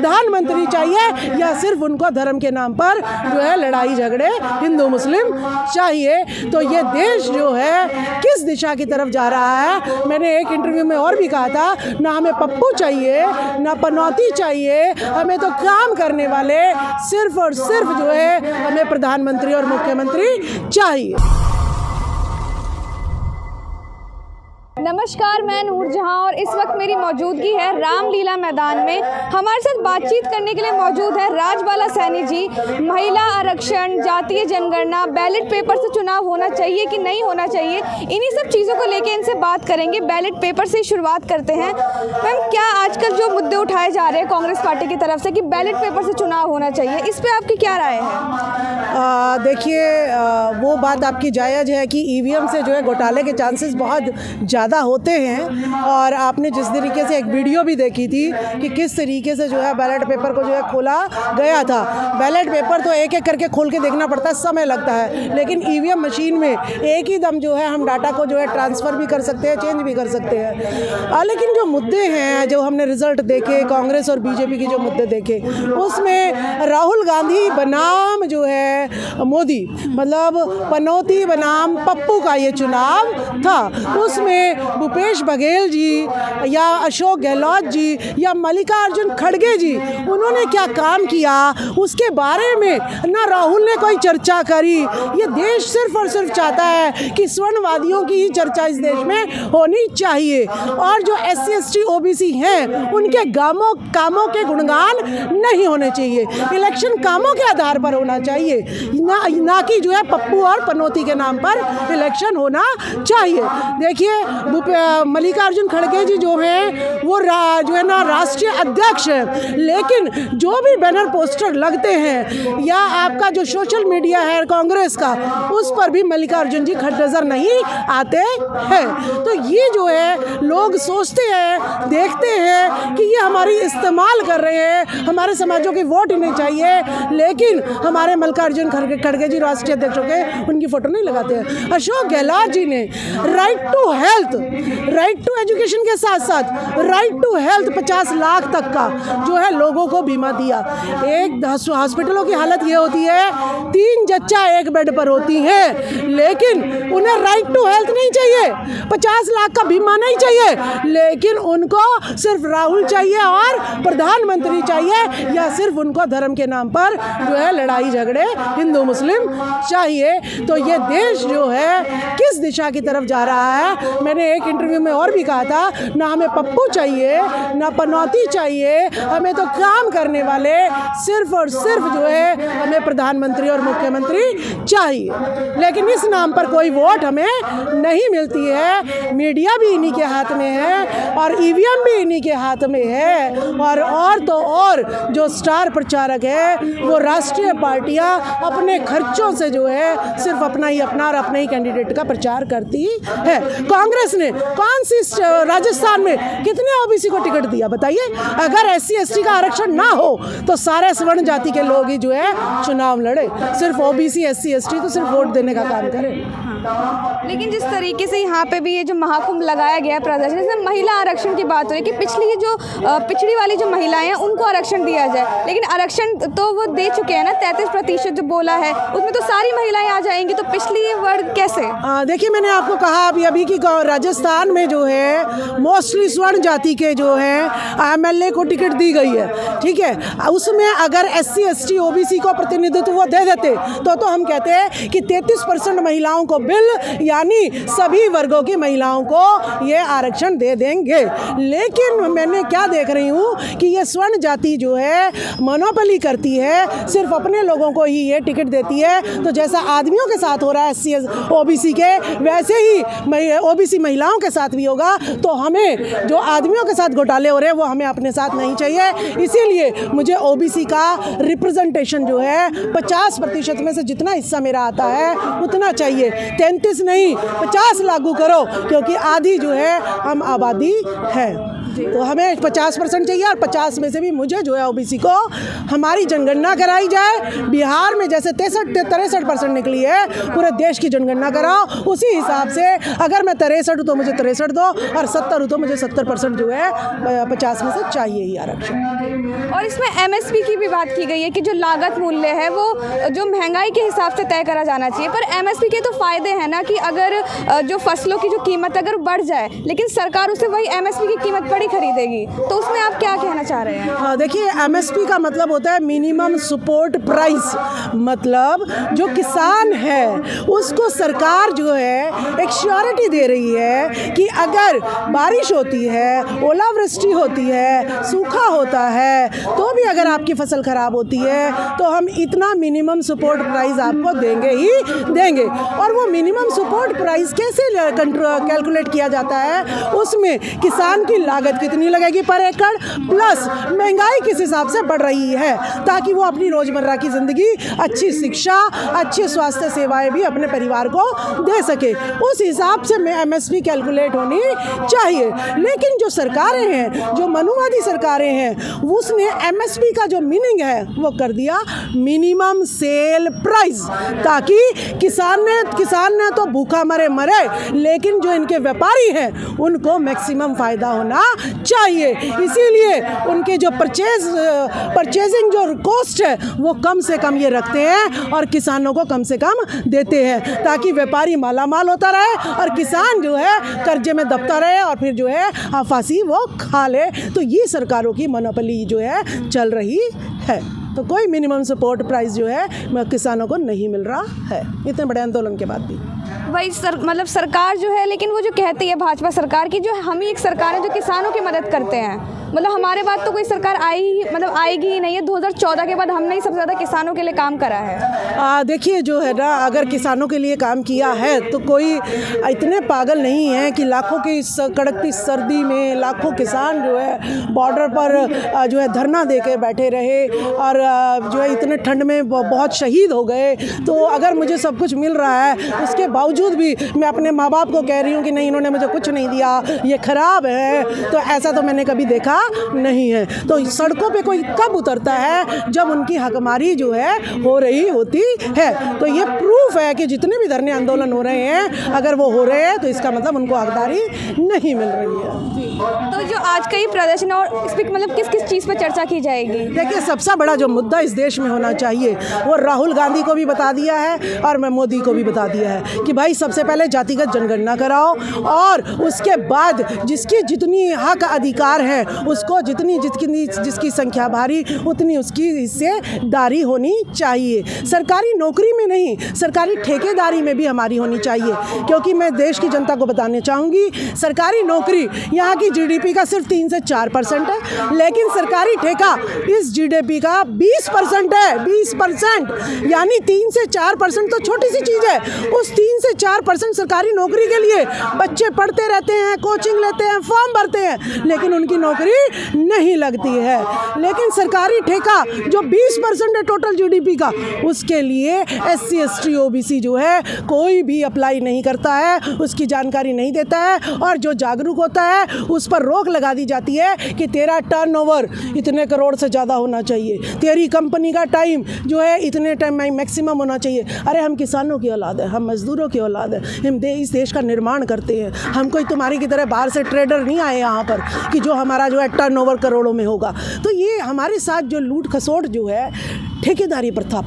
प्रधानमंत्री चाहिए या सिर्फ उनको धर्म के नाम पर जो है लड़ाई झगड़े हिंदू मुस्लिम चाहिए? तो ये देश जो है किस दिशा की तरफ जा रहा है? मैंने एक इंटरव्यू में और भी कहा था, ना हमें पप्पू चाहिए ना पनौती चाहिए, हमें तो काम करने वाले सिर्फ और सिर्फ जो है हमें प्रधानमंत्री और मुख्यमंत्री चाहिए। नमस्कार, मैं नूरजहां और इस वक्त मेरी मौजूदगी है रामलीला मैदान में। हमारे साथ बातचीत करने के लिए मौजूद है राजबाला सैनी जी। महिला आरक्षण, जातीय जनगणना, बैलेट पेपर से चुनाव होना चाहिए कि नहीं होना चाहिए, इन्हीं सब चीज़ों को लेकर इनसे बात करेंगे। बैलेट पेपर से शुरुआत करते हैं। मैम, क्या आजकल जो मुद्दे उठाए जा रहे हैं कांग्रेस पार्टी की तरफ से कि बैलेट पेपर से चुनाव होना चाहिए, इस पर आपकी क्या राय है? देखिए, वो बात आपकी जायज़ है कि ईवीएम से जो है घोटाले के चांसेस बहुत ज़्यादा होते हैं। और आपने जिस तरीके से एक वीडियो भी देखी थी कि किस तरीके से जो है बैलेट पेपर को जो है खोला गया था। बैलेट पेपर तो एक एक करके खोल के देखना पड़ता है, समय लगता है, लेकिन ईवीएम मशीन में एक ही दम जो है हम डाटा को जो है ट्रांसफ़र भी कर सकते हैं, चेंज भी कर सकते हैं। लेकिन जो मुद्दे हैं, जो हमने रिजल्ट देखे कांग्रेस और बीजेपी के जो मुद्दे देखे, उसमें राहुल गांधी बनाम जो है मोदी, मतलब पनौती बनाम पप्पू का ये चुनाव था। उसमें भूपेश बघेल जी या अशोक गहलोत जी या मल्लिकार्जुन खड़गे जी, उन्होंने क्या काम किया उसके बारे में ना राहुल ने कोई चर्चा करी। ये देश सिर्फ और सिर्फ चाहता है कि स्वर्णवादियों की ही चर्चा इस देश में होनी चाहिए, और जो SC ST OBC हैं उनके कामों के गुणगान नहीं होने चाहिए। इलेक्शन कामों के आधार पर होना चाहिए, ना कि जो है पप्पू और पनौती के नाम पर इलेक्शन होना चाहिए। देखिए, मल्लिकार्जुन खड़गे जी जो हैं वो जो है ना राष्ट्रीय अध्यक्ष है, लेकिन जो भी बैनर पोस्टर लगते हैं या आपका जो सोशल मीडिया है कांग्रेस का, उस पर भी मल्लिकार्जुन जी नजर नहीं आते हैं। तो ये जो है लोग सोचते हैं, देखते हैं कि ये हमारी इस्तेमाल कर रहे हैं, हमारे समाजों की वोट नहीं चाहिए, लेकिन हमारे मल्लिकार्जुन खड़गे जी राष्ट्रीय अध्यक्ष हो गए, उनकी फोटो नहीं लगाते हैं। अशोक गहलोत जी ने right to health, right to education के साथ साथ राइट टू हेल्थ 50 लाख तक का जो है लोगों को बीमा दिया। एक हॉस्पिटलों की हालत ये होती है, 3 जच्चा एक बेड पर होती हैं, लेकिन उन्हें राइट टू हेल्थ नहीं चाहिए, 50 लाख का बीमा नहीं चाहिए, लेकिन उनको सिर्फ राहुल चाहिए और प्रधानमंत्री चाहिए, या सिर्फ उनको धर्म के नाम पर जो है लड़ाई झगड़े हिंदू मुस्लिम चाहिए। तो ये देश जो है किस दिशा की तरफ जा रहा है? मैंने एक इंटरव्यू में और भी कहा था, ना हमें पप्पू चाहिए ना पनौती चाहिए, हमें तो काम करने वाले सिर्फ और सिर्फ जो है हमें प्रधानमंत्री और मुख्यमंत्री चाहिए। लेकिन इस नाम पर कोई वोट हमें नहीं मिलती है। मीडिया भी इन्हीं के हाथ में है और ईवीएम भी इन्हीं के हाथ में है, और तो और जो स्टार प्रचारक है वो राष्ट्रीय पार्टियां अपने खर्चों से जो है सिर्फ अपना और अपने ही कैंडिडेट का प्रचार करती है। कांग्रेस ने कौन सी राजस्थान में कितने ओबीसी को टिकट दिया बताइए? अगर SC ST का आरक्षण ना हो तो सारे स्वर्ण जाति के लोग ही जो है चुनाव लड़े, सिर्फ OBC SC ST तो सिर्फ वोट देने का काम करें। लेकिन जिस तरीके से यहाँ पे भी ये जो महाकुंभ लगाया गया है प्रदर्शन, इसमें महिला आरक्षण की बात हो रही है कि पिछली जो पिछड़ी वाली जो महिलाएं हैं उनको आरक्षण दिया जाए, लेकिन आरक्षण तो वो दे चुके हैं ना, 33% जो बोला है उसमें तो सारी महिलाएं आ जाएंगी, तो पिछली वर्ग कैसे? देखिए, मैंने आपको कहा अभी कि राजस्थान में जो है मोस्टली स्वर्ण जाति के जो है MLA को टिकट दी गई है, ठीक है। उसमें अगर SC ST OBC को प्रतिनिधित्व वो दे देते तो हम कहते हैं कि 33% महिलाओं को बिल, यानी सभी वर्गों की महिलाओं को ये आरक्षण दे देंगे। लेकिन मैंने क्या देख रही हूँ कि ये स्वर्ण जाति जो है मोनोपोली करती है, सिर्फ अपने लोगों को ही ये टिकट देती है। तो जैसा आदमियों के साथ हो रहा है SC OBC के, वैसे ही OBC महिलाओं के साथ भी होगा। तो हमें जो आदमियों के साथ घोटाले हो रहे हैं वो हमें अपने साथ नहीं चाहिए। इसीलिए मुझे OBC का रिप्रेजेंटेशन जो है 50% में से जितना हिस्सा मेरा आता है उतना चाहिए। 33 नहीं 50 लागू करो, क्योंकि आधी जो है हम आबादी है। तो हमें 50% चाहिए और 50 में से भी मुझे जो है ओबीसी को हमारी जनगणना कराई जाए। बिहार में जैसे 63% निकली है, पूरे देश की जनगणना कराओ, उसी हिसाब से अगर मैं 63 हूँ तो मुझे 63 दो और 70 हूँ तो मुझे 70% जो है 50 में से चाहिए ही आरक्षण। और इसमें एमएसपी की भी बात की गई है कि जो लागत मूल्य है वो जो महंगाई के हिसाब से तय करा जाना चाहिए, पर एमएसपी के तो फायदे हैं ना कि अगर जो फसलों की जो कीमत अगर बढ़ जाए लेकिन सरकार उसे वही एमएसपी की कीमत पर ही खरीदेगी, तो उसमें आप क्या कहना चाह रहे हैं? हाँ, देखिए एमएसपी का मतलब होता है मिनिमम सपोर्ट प्राइस, मतलब जो किसान है उसको सरकार जो है एक श्योरिटी दे रही है कि अगर बारिश होती है, ओलावृष्टि होती है, सूखा होता है, तो भी अगर आपकी फसल खराब होती है तो हम इतना मिनिमम सपोर्ट प्राइस आपको देंगे ही देंगे। और वो मिनिमम सपोर्ट प्राइस कैसे कैलकुलेट किया जाता है, उसमें किसान की लागत कितनी लगेगी पर एकड़, प्लस महंगाई किस हिसाब से बढ़ रही है, ताकि वो अपनी रोजमर्रा की ज़िंदगी, अच्छी शिक्षा, अच्छी स्वास्थ्य सेवाएं भी अपने परिवार को दे सके, उस हिसाब से एमएसपी कैलकुलेट होनी चाहिए। लेकिन जो सरकारें हैं, जो मनुवादी सरकारें हैं, उसने एमएसपी का जो मीनिंग है वो कर दिया मिनिमम सेल प्राइस, ताकि किसान ने तो भूखा मरे, लेकिन जो इनके व्यापारी हैं उनको मैक्सिमम फ़ायदा होना चाहिए। इसीलिए उनके जो परचेजिंग जो कॉस्ट है वो कम से कम ये रखते हैं और किसानों को कम से कम देते हैं, ताकि व्यापारी मालामाल होता रहे और किसान जो है कर्जे में दबता रहे और फिर जो है फांसी वो खा ले। तो ये सरकारों की मोनोपोली जो है चल रही है। तो कोई मिनिमम सपोर्ट प्राइस जो है किसानों को नहीं मिल रहा है, इतने बड़े आंदोलन के बाद भी। वही मतलब सरकार जो है, लेकिन वो जो कहती है भाजपा सरकार की, जो हम ही एक सरकार है जो किसानों की मदद करते हैं, मतलब हमारे बाद तो कोई सरकार आएगी ही नहीं है। 2014 के बाद हमने ही सबसे ज़्यादा किसानों के लिए काम करा है। देखिए जो है ना, अगर किसानों के लिए काम किया है तो कोई इतने पागल नहीं है कि लाखों की कड़कती सर्दी में लाखों किसान जो है बॉर्डर पर जो है धरना दे के बैठे रहे और जो है इतने ठंड में बहुत शहीद हो गए। तो अगर मुझे सब कुछ मिल रहा है उसके बावजूद भी मैं अपने माँ बाप को कह रही हूँ कि नहीं, इन्होंने मुझे कुछ नहीं दिया, ये खराब है, तो ऐसा तो मैंने कभी देखा नहीं है। तो सड़कों पे कोई कब उतरता है? जब उनकी हकमारी जो है हो रही होती है। तो ये प्रूफ है कि जितने भी धरने आंदोलन हो रहे हैं, अगर वो हो रहे हैं तो इसका मतलब उनको हकदारी नहीं मिल रही है। तो जो आज का ये प्रदर्शन और इस पर मतलब किस किस चीज़ पर चर्चा की जाएगी? देखिए, सबसे बड़ा जो मुद्दा इस देश में होना चाहिए वो राहुल गांधी को भी बता दिया है और मैं मोदी को भी बता दिया है कि भाई सबसे पहले जातिगत जनगणना कराओ और उसके बाद जिसकी जितनी हक अधिकार है उसको जिसकी संख्या भारी उतनी उसकी हिस्सेदारी होनी चाहिए। सरकारी नौकरी में नहीं, सरकारी ठेकेदारी में भी हमारी होनी चाहिए, क्योंकि मैं देश की जनता को बताना चाहूँगी सरकारी नौकरी यहाँ की जीडीपी का सिर्फ 3 से 4% है, लेकिन सरकारी ठेका इस जीडीपी का 20% है। 20% यानी 3 से 4% तो छोटी सी चीज़ है। उस 3 से 4% सरकारी नौकरी के लिए बच्चे पढ़ते रहते हैं, कोचिंग लेते हैं, फॉर्म भरते हैं, लेकिन उनकी नौकरी नहीं लगती है। लेकिन सरकारी ठेका जो 20% है टोटल जीडीपी का, उसके लिए SC ST OBC जो है कोई भी अप्लाई नहीं करता है, उसकी जानकारी नहीं देता है और जो जागरूक होता है उस पर रोक लगा दी जाती है कि तेरा टर्नओवर इतने करोड़ से ज़्यादा होना चाहिए, तेरी कंपनी का टाइम जो है इतने टाइम में मैक्सिमम होना चाहिए। अरे हम किसानों की औलाद है, हम मजदूरों की औलाद है, हम इस देश का निर्माण करते हैं। हम कोई तुम्हारी की तरह बाहर से ट्रेडर नहीं आए यहाँ पर कि जो हमारा जो है टर्नओवर करोड़ों में होगा। तो ये हमारे साथ जो लूट खसोट जो है ठेकेदारी प्रथा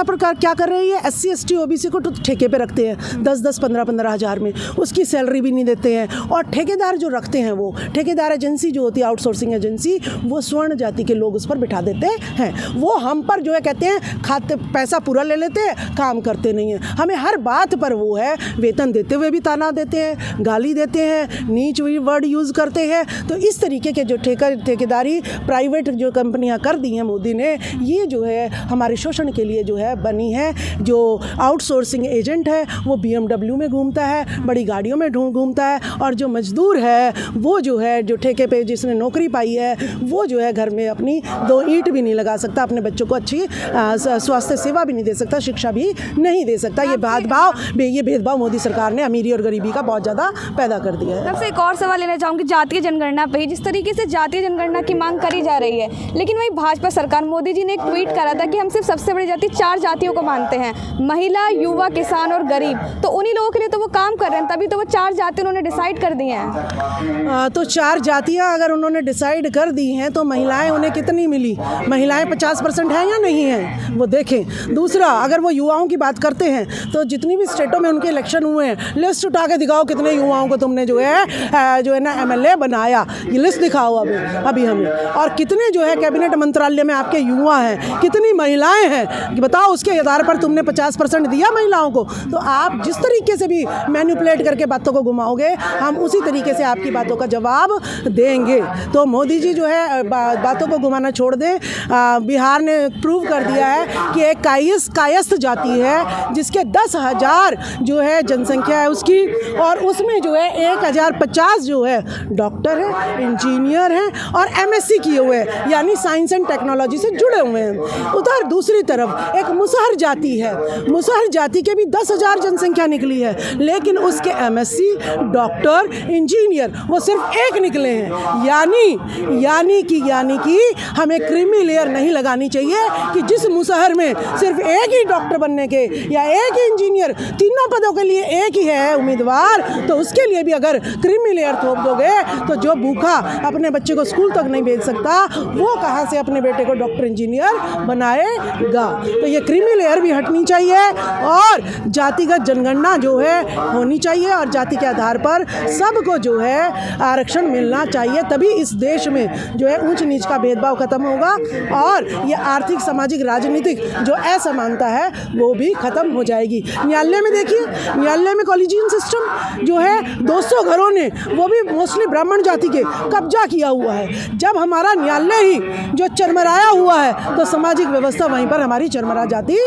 पर क्या कर रही है? SC ST OBC को तो ठेके पे रखते हैं 10-10, 15-15 हज़ार में, उसकी सैलरी भी नहीं देते हैं। और ठेकेदार जो रखते हैं वो ठेकेदार एजेंसी जो होती है, आउटसोर्सिंग एजेंसी, वो स्वर्ण जाति के लोग उस पर बिठा देते हैं। वो हम पर जो है कहते हैं खाते पैसा पूरा ले लेते हैं, काम करते नहीं हैं। हमें हर बात पर वो है वेतन देते हुए भी ताना देते हैं, गाली देते हैं, नीच वर्ड यूज़ करते हैं। तो इस तरीके के जो ठेकेदारी प्राइवेट जो कंपनियाँ कर दी हैं मोदी ने, ये जो है हमारे शोषण के लिए जो है बनी है। जो आउटसोर्सिंग एजेंट है वो BMW में घूमता है, बड़ी गाड़ियों में घूमता है, और जो मजदूर है वो जो है जो ठेके पे जिसने नौकरी पाई है वो जो है घर में अपनी 2 ईंट भी नहीं लगा सकता, अपने बच्चों को अच्छी स्वास्थ्य सेवा भी नहीं दे सकता, शिक्षा भी नहीं दे सकता। ये भेदभाव मोदी सरकार ने अमीरी और गरीबी का बहुत ज़्यादा पैदा कर दिया है। सबसे एक और सवाल लेना चाहूँगी जातीय जनगणना पे ही। जिस तरीके से जातीय जनगणना की मांग करी जा रही है, लेकिन वही भाजपा सरकार, मोदी जी ने एक ट्वीट करा था कि हम सिर्फ सबसे बड़ी जाति 4 जातियों को मानते हैं, महिला, युवा, किसान और गरीब। तो उन्हीं लोगों के लिए तो वो काम कर रहे हैं, तभी तो वो 4 जाति उन्होंने डिसाइड कर दी हैं। तो 4 जातियाँ अगर उन्होंने डिसाइड कर दी हैं तो महिलाएं उन्हें कितनी मिली? महिलाएं 50% हैं या नहीं हैं, वो देखें। दूसरा, अगर वो युवाओं की बात करते हैं तो जितनी भी स्टेटों में उनके इलेक्शन हुए हैं, लिस्ट उठा के दिखाओ कितने युवाओं को तुमने जो है ना MLA बनाया, ये लिस्ट दिखाओ अभी हमें। और कितने जो है कैबिनेट मंत्रालय में आपके युवा हैं, कितनी महिलाएं हैं, बताओ। उसके आधार पर तुमने 50% दिया महिलाओं को। तो आप जिस तरीके से भी मैनिपुलेट करके बातों को घुमाओगे, हम उसी तरीके से आपकी बातों का जवाब देंगे। तो मोदी जी जो है बातों को घुमाना छोड़ दें। बिहार ने प्रूव कर दिया है कि एक कायस्थ जाति है जिसके 10,000 जो है जनसंख्या है उसकी, और उसमें जो है 1050 जो है डॉक्टर है, इंजीनियर हैं और MSc किए हुए हैं, यानी साइंस एंड टेक्नोलॉजी से जुड़े हुए हैं। उधर दूसरी तरफ एक मुसहर जाति है, मुसहर जाति के भी 10,000 जनसंख्या निकली है, लेकिन उसके MSc, डॉक्टर, इंजीनियर वो सिर्फ 1 निकले हैं। यानी कि हमें क्रीमी लेयर नहीं लगानी चाहिए कि जिस मुसहर में सिर्फ 1 ही डॉक्टर बनने के या 1 ही इंजीनियर, तीनों पदों के लिए 1 ही है उम्मीदवार, तो उसके लिए भी अगर क्रीमी लेयर थोप दोगे तो जो भूखा अपने बच्चे को स्कूल तक नहीं भेज सकता वो कहाँ से अपने बेटे को डॉक्टर इंजीनियर बनाएगा। तो ये क्रीमी लेयर भी हटनी चाहिए और जातिगत जनगणना जो है होनी चाहिए, और जाति के आधार पर सबको जो है आरक्षण मिलना चाहिए। तभी इस देश में जो है ऊंच नीच का भेदभाव खत्म होगा और ये आर्थिक, सामाजिक, राजनीतिक जो असमानता है वो भी खत्म हो जाएगी। न्यायालय में देखिए, न्यायालय में कॉलेजियन सिस्टम जो है 200 घरों ने, वो भी मोस्टली ब्राह्मण जाति के, कब्जा किया हुआ है। जब हमारा न्यायालय ही जो चरमराया हुआ है तो सामाजिक व्यवस्था वहीं पर हमारी चरमरा जाती है।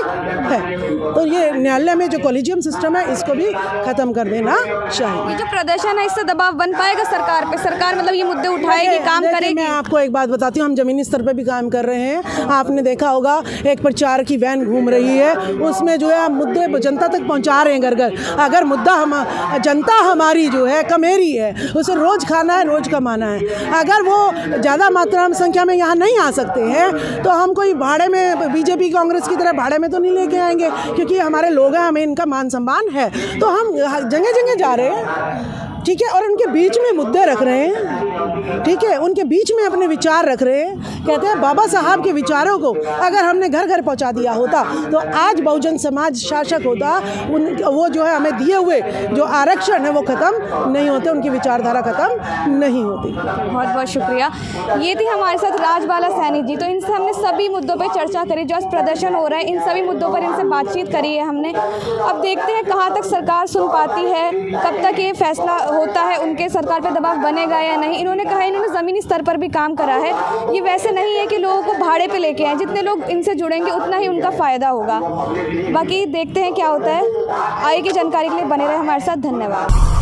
तो ये न्यायालय में जो कॉलेजियम सिस्टम है इसको भी खत्म कर देना चाहिए। ये जो प्रदर्शन है इससे दबाव बन पाएगा सरकार पे? सरकार मतलब ये मुद्दे उठाएगी, काम करेगी? मैं आपको एक बात बताती हूँ, हम जमीनी स्तर पे भी काम कर रहे हैं। आपने देखा होगा एक प्रचार की वैन घूम रही है, उसमें जो है मुद्दे जनता तक पहुँचा रहे हैं घर घर। अगर मुद्दा जनता हमारी जो है कमेरी है, उसे रोज़ खाना है, रोज़ कमाना है। अगर वो ज़्यादा मात्रा में संख्या में यहाँ नहीं आ सकते हैं तो हम कोई भाड़े में बीजेपी कांग्रेस की तरह भाड़े में तो नहीं लेके आएंगे, क्योंकि हमारे लोग हैं, हमें इनका मान सम्मान है। तो हम जगह जगह जा रहे हैं, ठीक है, और उनके बीच में मुद्दे रख रहे हैं, ठीक है, उनके बीच में अपने विचार रख रहे हैं। कहते हैं बाबा साहब के विचारों को अगर हमने घर घर पहुंचा दिया होता तो आज बहुजन समाज शासक होता, वो जो है हमें दिए हुए जो आरक्षण है वो ख़त्म नहीं होते, उनकी विचारधारा ख़त्म नहीं होती। बहुत बहुत शुक्रिया। ये थी हमारे साथ राजबाला सैनी जी। तो इनसे हमने सभी मुद्दों पर चर्चा करी, जो आज प्रदर्शन हो रहा है इन सभी मुद्दों पर इनसे बातचीत करी है हमने। अब देखते हैं कहाँ तक सरकार सुन पाती है, कब तक ये फैसला होता है, उनके सरकार पे दबाव बनेगा या नहीं। इन्होंने कहा इन्होंने ज़मीनी स्तर पर भी काम करा है। ये वैसे नहीं है कि लोगों को भाड़े पे लेके आए, जितने लोग इनसे जुड़ेंगे उतना ही उनका फ़ायदा होगा। बाकी देखते हैं क्या होता है। आगे की जानकारी के लिए बने रहे हमारे साथ। धन्यवाद।